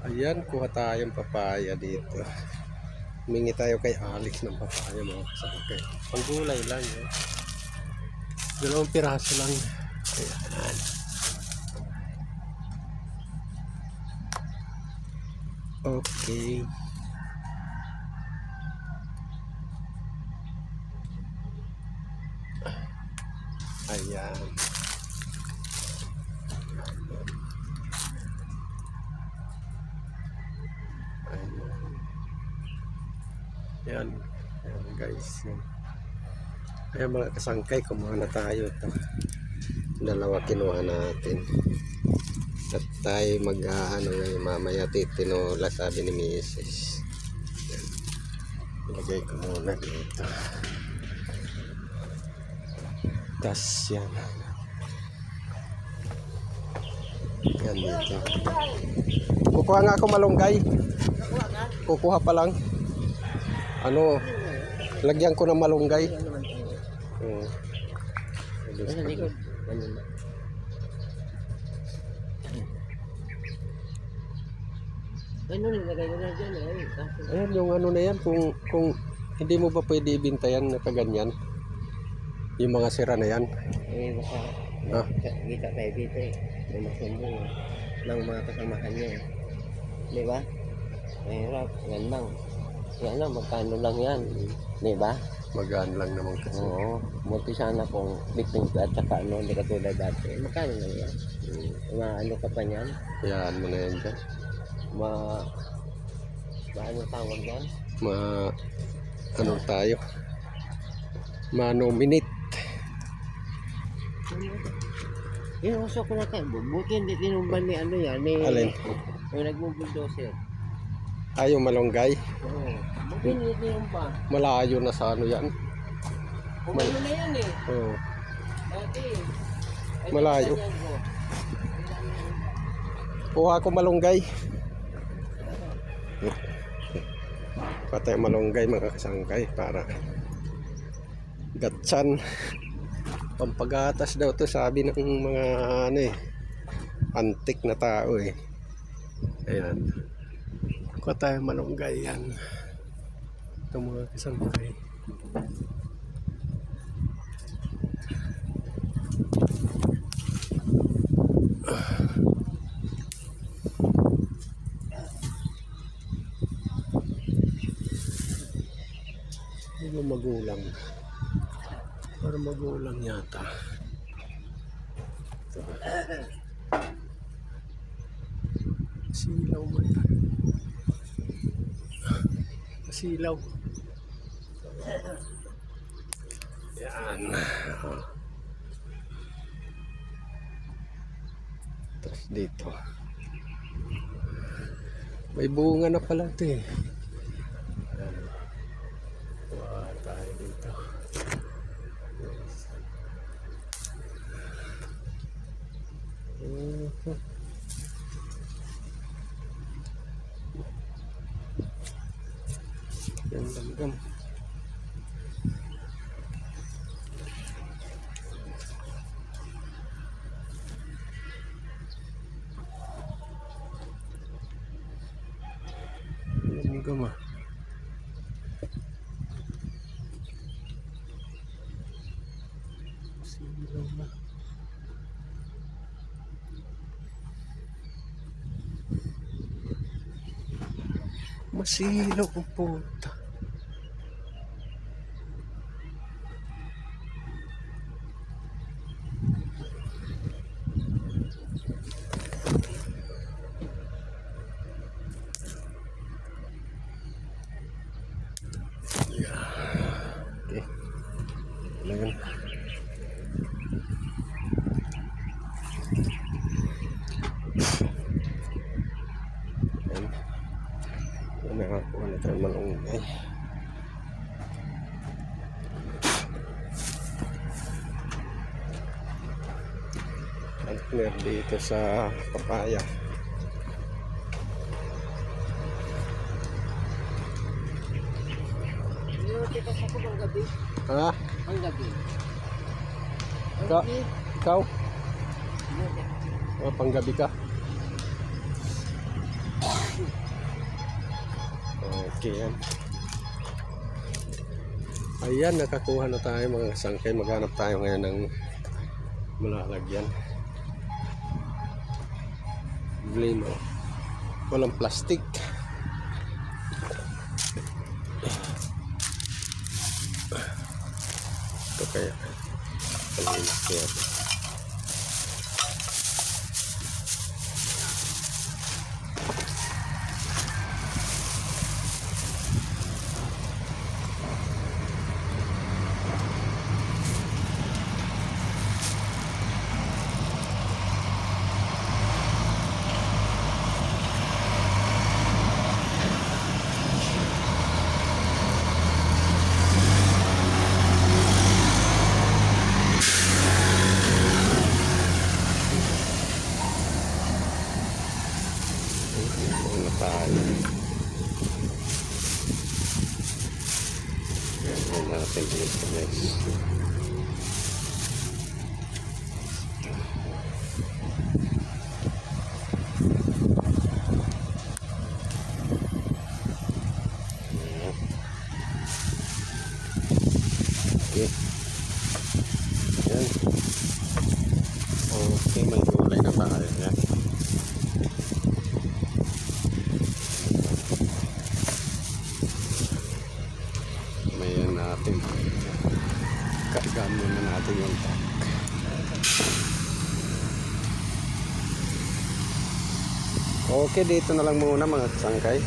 Ayan, kuha tayong papaya dito. Humingi tayo kay Alex ng papaya mga kasangkay. Panggulay lang yun. 2 piraso lang. Ayan. Okay. Ayan. Ayan. Ayan guys. Ayan mga kasangkay, kumuha na tayo. Ito. 2 kinuha natin. At tayo mag-ano ngayon mamaya titinola, sabi ni Mrs. Ilagay ko muna dito. Tas yan. Yan dito. Kukuha nga ako malunggay. Kukuha pa lang. Ano, lagyan ko ng malunggay. Ano nilagay ko na dyan Ayan yung ano na yan, kung hindi mo ba pwede ibinta yan na kaganyan, yung mga sira na yan. Baka kita tayo dito may masumbong ng mga kasamahan niya di ba? Mahirap, yan lang magkano lang yan, di ba? Magaan lang naman kasi. Oo, multi sana kung biting at saka hindi katulad dati, magkano lang yan? Ano ka pa niyan? Yan mo na yan dyan. Ano tawag yan? Ano tayo? Manominate. Usok ko na tayo. Buti hindi tinumban ni ano yan. Alin? Yung nagbubulldozer. Yung malunggay. Oo. Buti hindi tinumban. Malayo na sa ano yan. Umano na yan Oo. Dati. Malayo. Kuha ko malunggay. Patay malunggay mga kasangkay para gatsan. Pampagatas daw to, sabi ng mga antik na tao Ayan. Kuha tayo malunggay yan. Ito mga kasangkay. Magulang. Para magulang yata. Silaw man. Silaw. Yan. Tapos dito. May bunga na pala ito tayo dito. Yan langgam. Langgam Masilaw ang punta. Okay. Ayan. Nakakuha na tayo malunggay. Partner dito sa papaya. Ha? Ang gabi. Ikaw? Panggabi ka? malaki yan. Ayan, nakakuha na tayo mga sangkay. Maghanap tayo ngayon ng malalagyan. Blino. Walang plastic. Ito kaya. Palinis kaya. Tayo. Ayan natin dito guys. Okay. Ayan. Okay, may gulay na tayo. Ayan. Mayan natin. Kagaan muna natin yung pack. Okay, dito na lang muna mga sangkay.